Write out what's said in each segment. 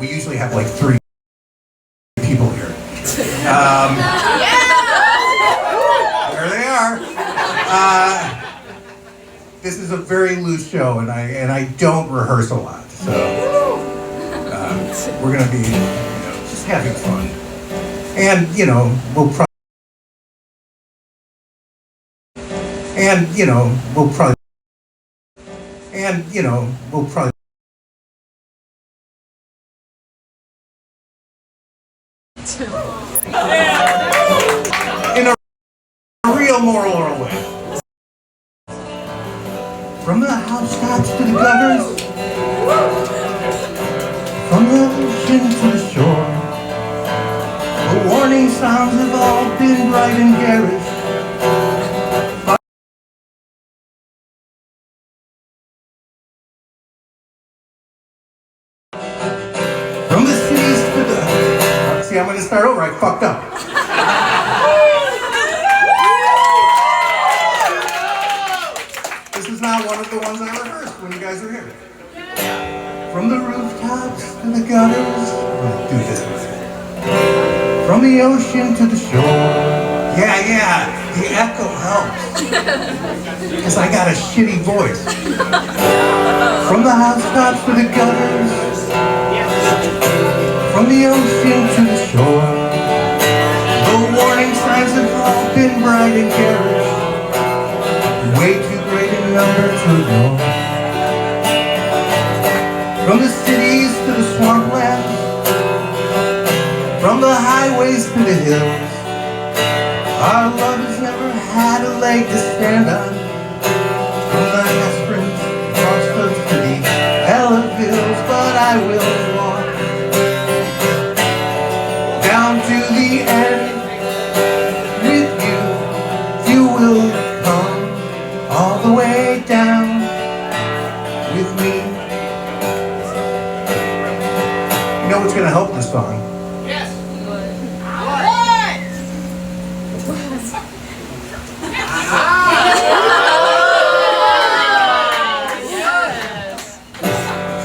We usually have like 3 people here. There they are. This is a very loose show, and I don't rehearse a lot, so we're gonna be, just having fun, and we'll probably. In a real moral Orel way. From the housetops to the gutters, from the ocean to the shore, the warning sounds have all been bright and garish. From the cities to the... See, I'm going to start over. I fucked up. This is not one of the ones I rehearsed when you guys were here. From the rooftops to the gutters. Let's do this one. From the ocean to the shore. Yeah. The echo helps. Because I got a shitty voice. From the housetops to the gutters. From the ocean to the shore, the warning signs have all been bright and garish, way too great a number to ignore. From the cities to the swamplands, from the highways to the hills, our love has never had a leg to stand on. From the Hesperons across the city, hella hills, but I will walk down to the end with you. You will come all the way down with me. You know what's going to help this song? Yes.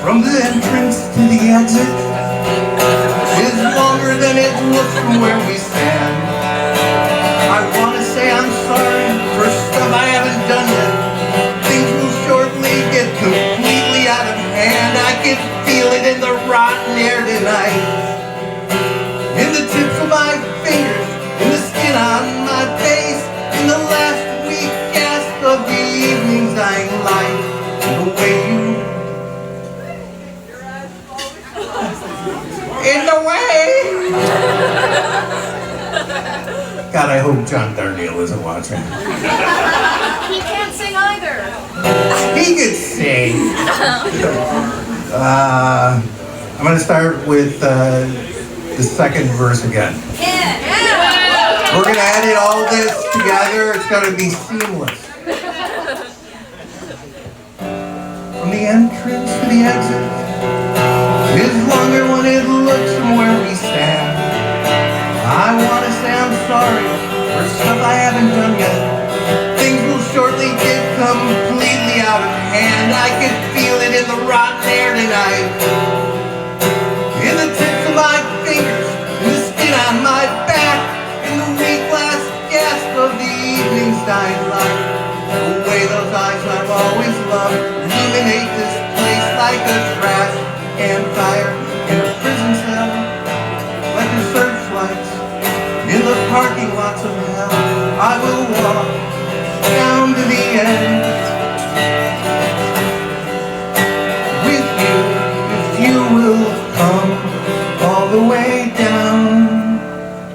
From the entrance to the exit is longer than it looks from where we stand. I want to say I'm sorry for stuff I haven't done yet. Things will shortly get completely out of hand. I can feel it in the rotten air tonight, in the tips of my fingers, in the skin on my face, in the last weak gasp of the evening's dying light, the way you in the way. God, I hope John Darnielle isn't watching. He can't sing either. He could sing. I'm going to start with the second verse again. Yeah. We're going to edit all this together. It's going to be seamless. From the entrance to the exit is longer when it looks from where we stand. I want to say I'm sorry for stuff I haven't done yet. Things will shortly get completely out of hand. I can feel it in the rotten air tonight, in the tips of my fingers, in the skin on my back, in the weak last gasp of the evening's dying light. The way those eyes I've always loved illuminate this place like a trash campfire in a prison cell, like a searchlight in the parking lots of hell. I will walk down to the end with you, if you will come all the way down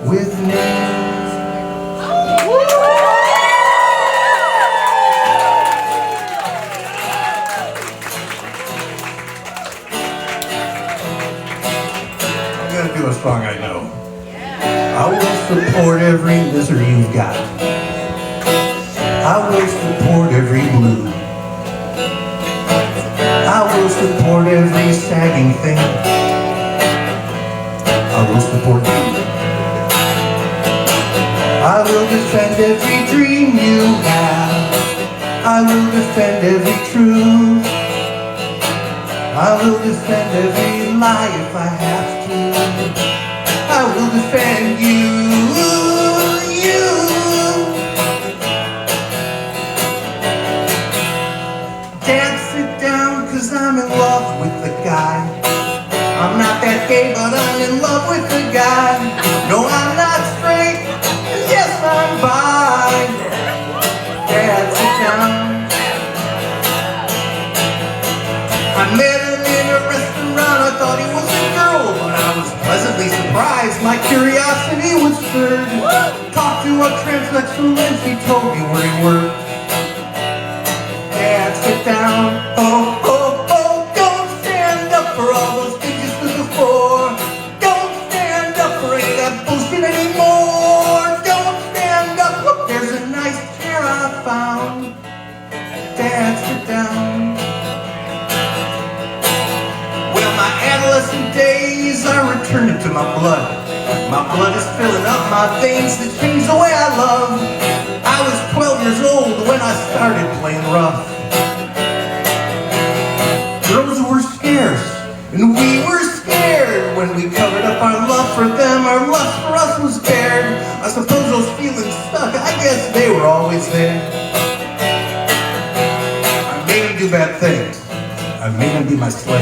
with me. Do a song I know. I will support every misery you've got. I will support every blue. I will support every sagging thing. I will support you. I will defend every dream you have. I will defend every truth. I will defend every lie if I have to. I will defend you. Dad, sit down, cause I'm in love with the guy. I'm not that gay, but I'm in love with the guy. No, I'm not straight, yes, I'm bi. Dad, sit down. I met him in a restaurant, I thought he was a girl, but I was pleasantly surprised, my curiosity was stirred. Talked to a transsexual and she told me where he worked. Dad, sit down. Oh, oh, oh, don't stand up for all those things you stood before. Don't stand up for any of that bullshit anymore. Don't stand up. Look, there's a nice chair I found. Dad, sit down. Well, my adolescent days are returning to my blood. My blood is filling up my veins to change the way I love. I was 12 years old when I started playing rough. Girls were scarce, and we were scared. When we covered up our love for them, our lust for us was bared. I suppose those feelings stuck, I guess they were always there. I made him do bad things. I made him be my slave.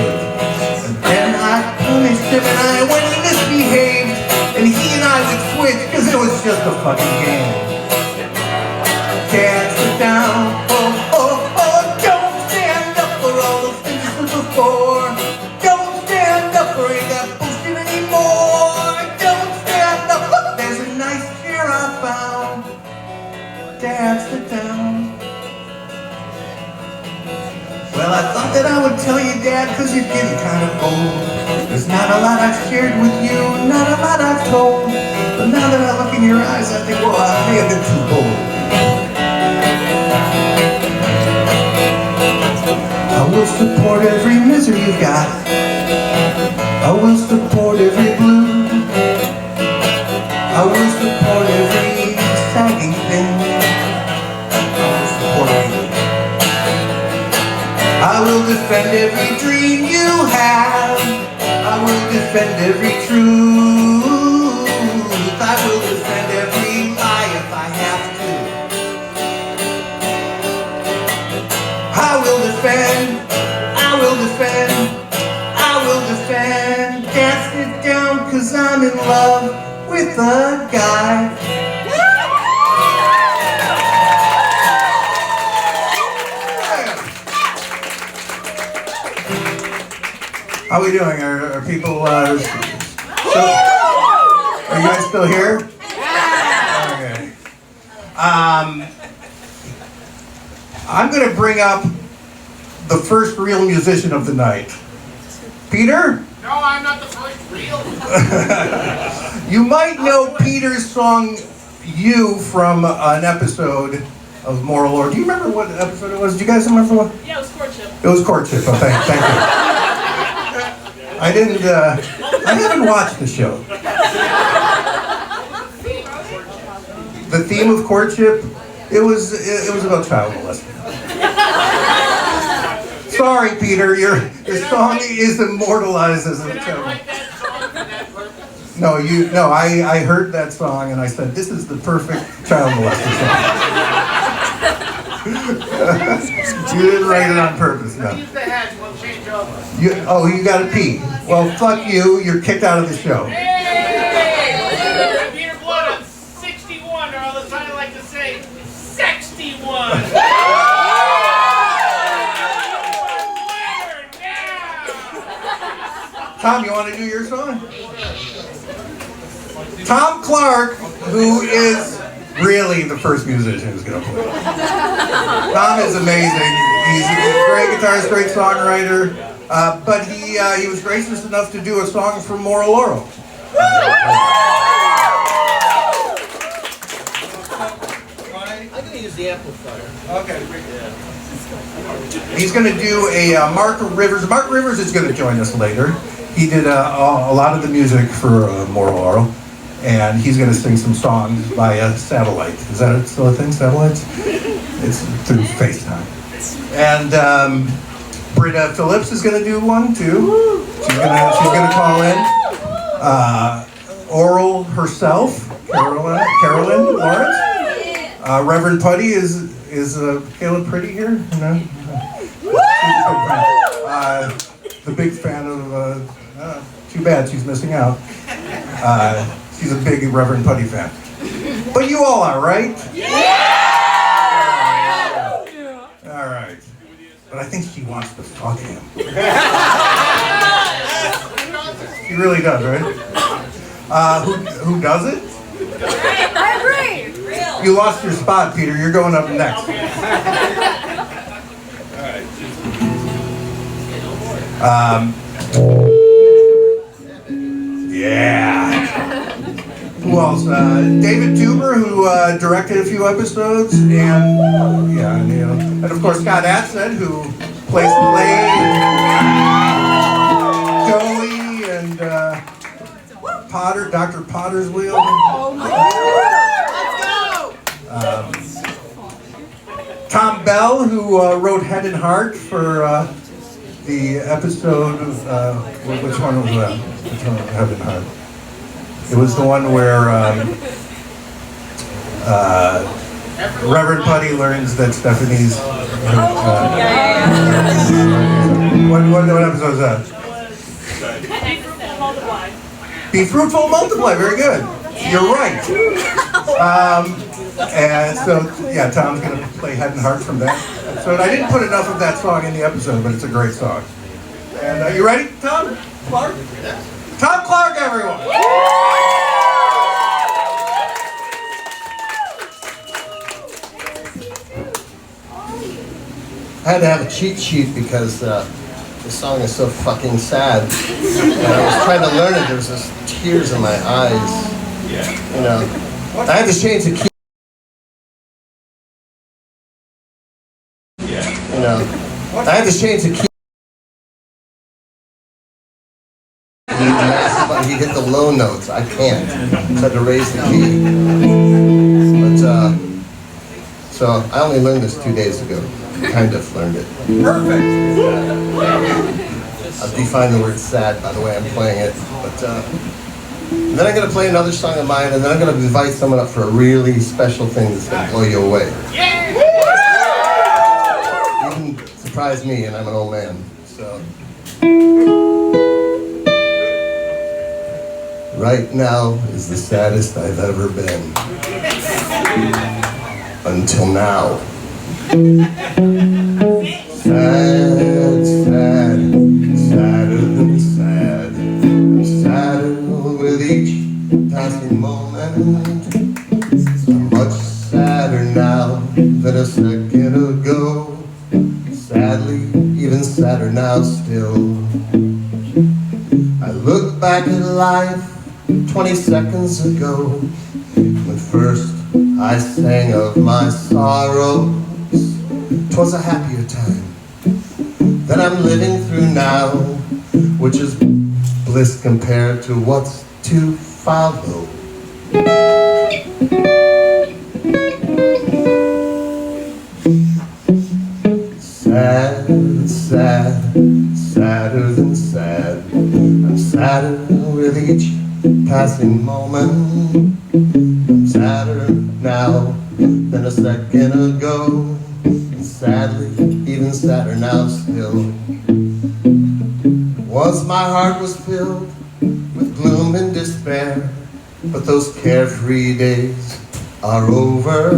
And then I punished him and I when he misbehaved. And he and I would switch, cause it was just a fucking game. Dad, sit down. Oh, oh, oh, don't stand up for all those things you stood before. Don't stand up for any of that bullshit anymore. Don't stand up. Look, there's a nice chair I found. Dad, sit down. Well, I thought that I would tell you, Dad, cause you're getting kind of old. There's not a lot I've shared with you, not a lot I've told. But now that I look in your eyes, I think, well, I may have been too bold. I will support every misery you've got. I will support every blue. I will support every sagging thing. I will support you. I will defend every dream you have. I will defend every truth. I will defend every lie if I have to. I will defend, I will defend, I will defend. Can't sit down cause I'm in love with a guy. How are we doing? Are people are you guys still here? Okay. I'm going to bring up the first real musician of the night. Peter? No, I'm not the first real. You might know Peter's song "You" from an episode of Moral Orel. Do you remember what episode it was? Do you guys remember what? Yeah, it was courtship. It was Courtship. Oh, thank you. I didn't, I haven't watched the show. The theme of Courtship, it was about child molesting. Sorry, Peter, your song is immortalized as a Did I child. write that song for that purpose? No, I heard that song and I said, this is the perfect child molester song. You didn't write it on purpose, no. Use the head, we'll change over. You gotta pee. Well, fuck you, you're kicked out of the show. Hey! I'm Peter Blood, I'm 61, or as I like to say, 61. Tom, you want to do your song? Tom Clark, who is really the first musician who's going to play. Tom is amazing. He's a great guitarist, great songwriter, but he was gracious enough to do a song for Moral Orel. I'm going to use the amplifier. Okay. He's going to do a Mark Rivers. Mark Rivers is going to join us later. He did a lot of the music for Moral Orel, and he's going to sing some songs via satellite. Is that still a thing, satellites? It's through FaceTime. And Britta Phillips is gonna do one too. She's gonna call in. Orel herself, Carolyn Lawrence. Reverend Putty is Caleb Pretty here? No? The big fan of, too bad she's missing out. She's a big Reverend Putty fan. But you all are, right? All right. But I think she wants to fuck him. She really does, right? Who does it? I agree. You lost your spot, Peter. You're going up next. Yeah. Who else? David Tuber, who directed a few episodes, and of course Scott Atset, who plays Joey and Potter, Dr. Potter's Wheel. Tom Bell, who wrote Head and Heart for the episode of, which one was that? Which one was Head and Heart? It was the one where Reverend Putty learns that Stephanie's... What episode is that? Be fruitful, multiply. Very good. You're right. And so, yeah, Tom's going to play Head and Heart from that episode. I didn't put enough of that song in the episode, but it's a great song. And you ready, Tom Clark? Tom Clark, everyone! I had to have a cheat sheet because the song is so fucking sad. And I was trying to learn it. There was just tears in my eyes. You know, I had to change the key. You know, I had to change the key. He hit the low notes. I can't. So I had to raise the key. But so I only learned this 2 days ago. Kind of learned it. Perfect. I've defined the word sad by the way I'm playing it. But then I'm going to play another song of mine, and then I'm going to invite someone up for a really special thing that's going to blow you away. Even surprise me, and I'm an old man. So. Right now is the saddest I've ever been. Until now. Sad, sad, sadder than sad. Sadder with each passing moment. I'm much sadder now than a second ago. Sadly, even sadder now still. I look back at life 20 seconds ago, when first I sang of my sorrows. 'Twas a happier time than I'm living through now, which is bliss compared to what's to follow. Sad, sad, sadder than sad. I'm sadder with each passing moment. I'm sadder now than a second ago. And sadly, even sadder now still. Once my heart was filled with gloom and despair, but those carefree days are over.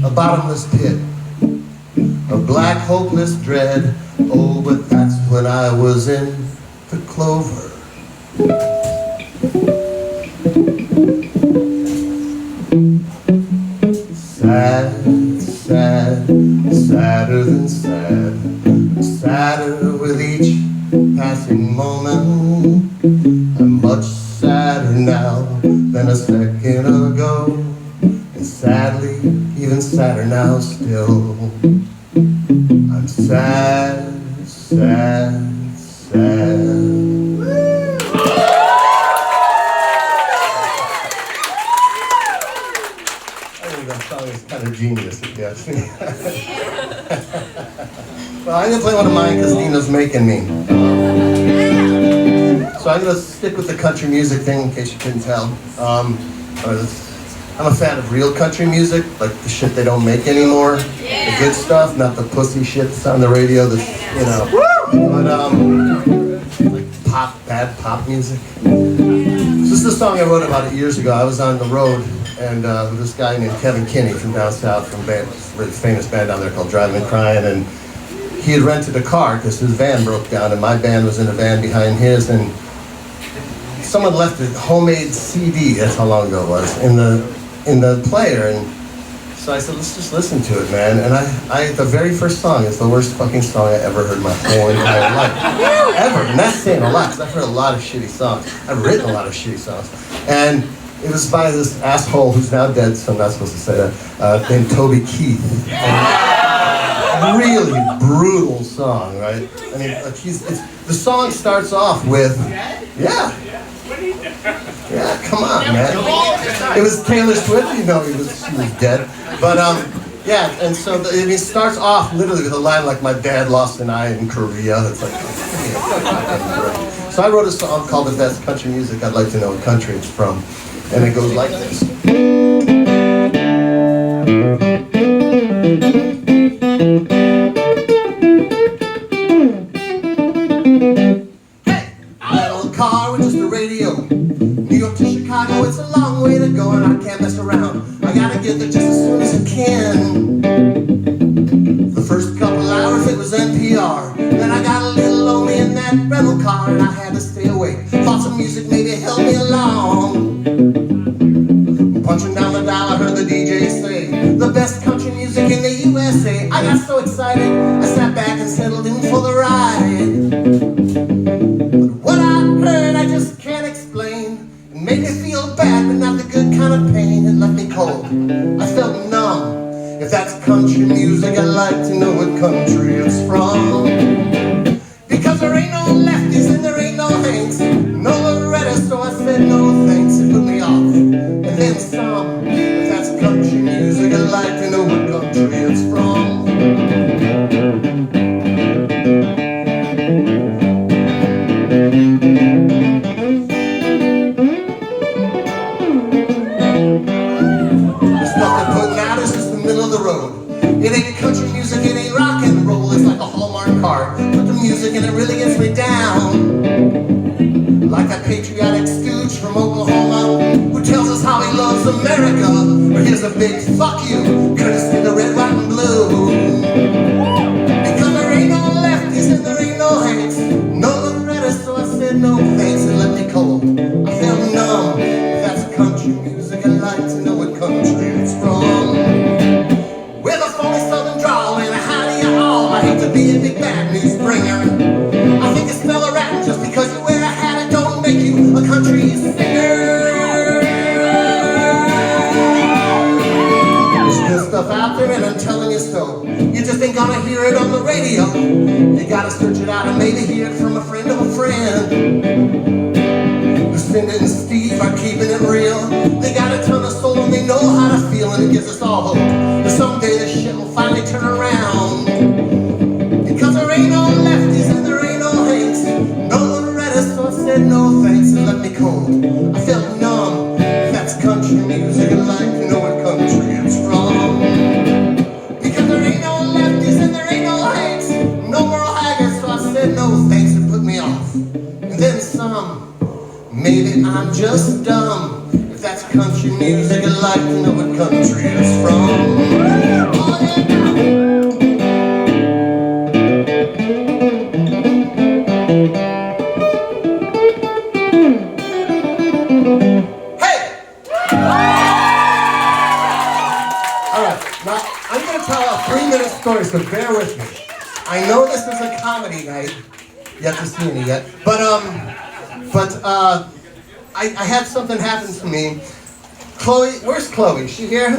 A bottomless pit of black hopeless dread. Oh, but that's when I was in the clover. Sad, sad, sadder than sad. Sadder with each passing moment. I'm much sadder now than a second ago. And sadly, even sadder now still. I'm sad, sad, sad. I think that song is kind of genius, if you ask me. Well, I'm gonna play one of mine because Dino's making me. So I'm gonna stick with the country music thing in case you couldn't tell. I'm a fan of real country music, like the shit they don't make anymore. The good stuff, not the pussy shit that's on the radio that's, you know. But like bad pop music. This is a song I wrote about 8 years ago. I was on the road and with this guy named Kevin Kinney from down south, from a really famous band down there called Driving and Crying, and he had rented a car because his van broke down and my band was in a van behind his, and someone left a homemade CD, that's how long ago it was, in the player, and so I said, let's just listen to it, man. And I the very first song is the worst fucking song I ever heard in my whole entire life. Ever. And that's saying a lot, because I've heard a lot of shitty songs. I've written a lot of shitty songs. And it was by this asshole who's now dead, so I'm not supposed to say that, named Toby Keith. And really brutal song, right? I mean, like the song starts off with, yeah, come on, man. It was Taylor Swift, you know, she was dead. But, yeah, and so it starts off literally with a line like, my dad lost an eye in Korea. It's like, so I wrote a song called If That's Country Music, I'd Like to Know What Country It's From. And it goes like this. Car with just a radio. New York to Chicago, it's a long way to go and I can't mess around. I gotta get there just as soon as I can. The first couple hours it was NPR. Then I got a little lonely in that rental car and I had to stay awake. Thought some music maybe held me along. Punching down the dial I heard the DJ say, the best country music in the USA. I got so excited, I sat back and settled in for the ride. I just can't explain. It made me feel bad, but not the good kind of pain. It left me cold. I felt numb. If that's country music, I'd like to know what country it's from. Because there ain't no lefties and there ain't no Hanks, no Loretta, so I said no thanks. It put me off. And then some. If that's country music, I'd like to know what country it's from. It ain't country music, it ain't rock and roll. It's like a Hallmark card. Put the music and it really gets me down. Like that patriotic stooge from Oklahoma who tells us how he loves America. Or here's a big fuck you, courtesy the red, white, and blue. Because there ain't no lefties and there ain't no Hanks, no Loretta, so I said no thanks and left me cold. I felt numb. If that's country music, I'd like to know what country it's from. With a phony southern drawl and a howdy all. I hate to be a big bad news bringer. I think you smell a rat just because you wear a hat. It don't make you a country singer. There's good stuff out there and I'm telling you so. You just ain't gonna hear it on the radio. You gotta search it out and maybe hear it from a friend of a friend. Lucinda and Steve are keeping it real. They got a ton of soul and they know how to feel, and it gives us all hope that someday this shit will finally turn around. Because there ain't no lefties and there ain't no Hanks, no Loretta, so I said no thanks and left me cold. I felt numb. If that's country music, I'd like to know what country it's from. Because there ain't no lefties and there ain't no Hanks, no Merle Haggard, so I said no thanks and put me off. And then some. Maybe I'm just dumb. If that's country music, I'd like to know what country it's from. Oh, yeah. Hey! All right, now I'm going to tell a 3-minute story, so bear with me. I know this is a comedy night. You haven't seen it yet, but I had something happen to me. Chloe, where's Chloe? Is she here?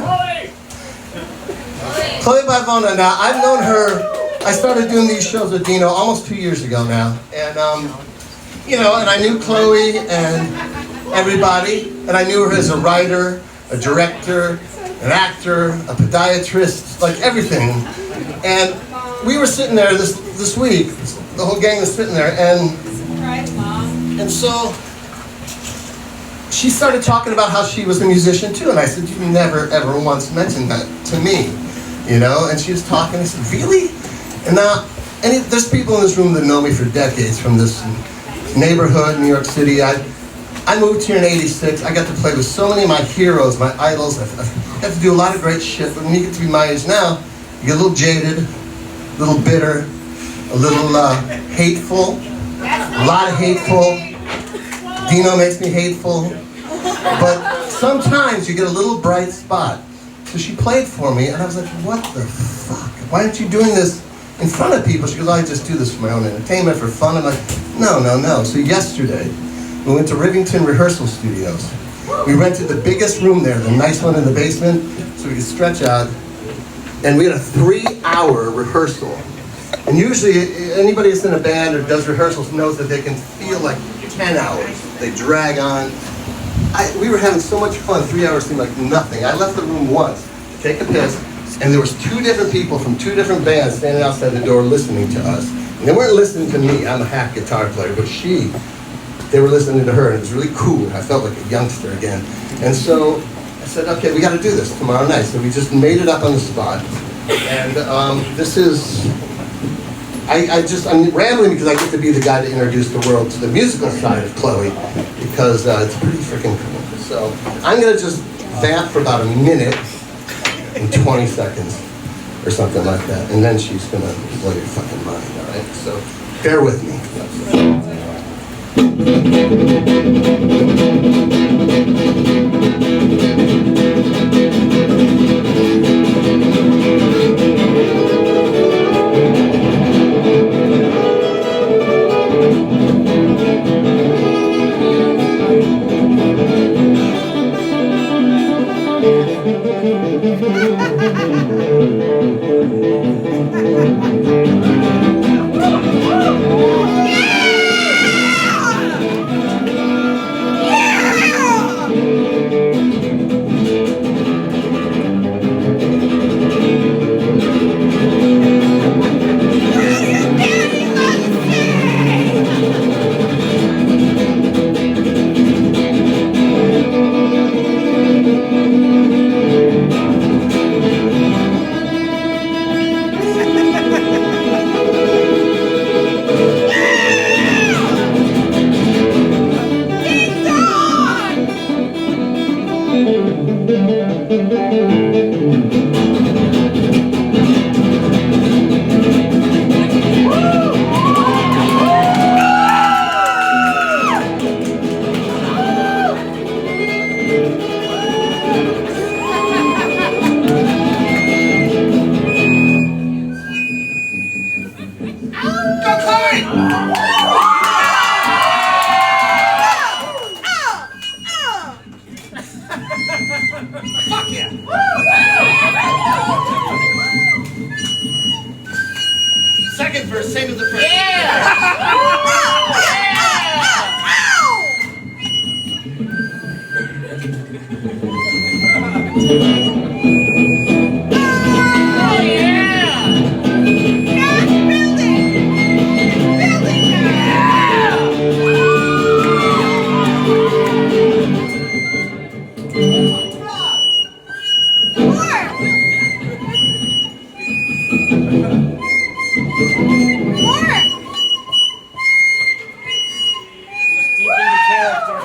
Chloe Bivona. Now, I've known her, I started doing these shows with Dino almost 2 years ago now. And, you know, and I knew Chloe and everybody. And I knew her as a writer, a director, an actor, a podiatrist, like everything. And we were sitting there this week, the whole gang was sitting there, and so she started talking about how she was a musician too, and I said, you never ever once mentioned that to me, you know? And she was talking, I said, really? And now, there's people in this room that know me for decades from this neighborhood, New York City. I moved here in '86. I got to play with so many of my heroes, my idols. I got to do a lot of great shit, but when you get to be my age now, you get a little jaded, a little bitter, a little hateful, a lot of hateful. Dino makes me hateful. But sometimes you get a little bright spot. So she played for me, and I was like, what the fuck? Why aren't you doing this in front of people? She goes, I just do this for my own entertainment, for fun. I'm like, no. So yesterday, we went to Rivington Rehearsal Studios. We rented the biggest room there, the nice one in the basement, so we could stretch out. And we had a 3-hour rehearsal. And usually, anybody that's in a band or does rehearsals knows that they can feel like 10 hours. They drag on. We were having so much fun, 3 hours seemed like nothing. I left the room once to take a piss, and there was 2 different people from 2 different bands standing outside the door listening to us. And they weren't listening to me, I'm a hack guitar player, but they were listening to her, and it was really cool. I felt like a youngster again. And so I said, okay, we got to do this tomorrow night. So we just made it up on the spot. And this is, I'm rambling because I get to be the guy to introduce the world to the musical side of Chloe, because it's pretty freaking cool. So I'm going to just vamp for about a minute and 20 seconds or something like that. And then she's going to blow your fucking mind, all right? So bear with me. Second verse, same as the first. Deep into character.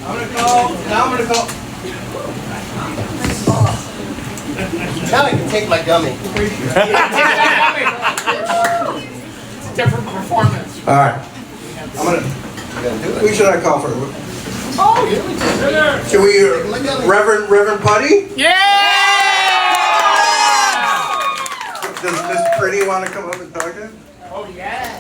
I'm gonna call. Now I'm gonna call. Now I can take my gummy. It's a different performance. All right. I'm gonna. Who should I call for? Oh, yeah. Should we, Reverend Putty? Yeah! Does Miss Pretty want to come up and talk to him? Oh, yeah.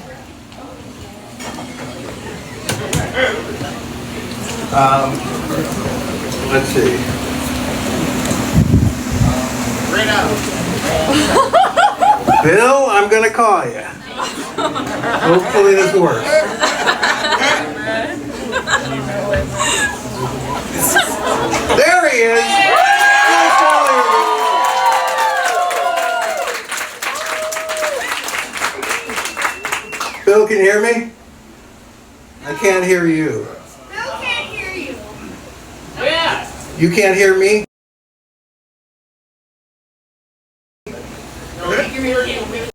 Let's see. Right out. Bill, I'm gonna call you. Hopefully this works. There he is. Bill, can you hear me? I can't hear you. Bill can't hear you. Yeah. You can't hear me? No, he can hear you.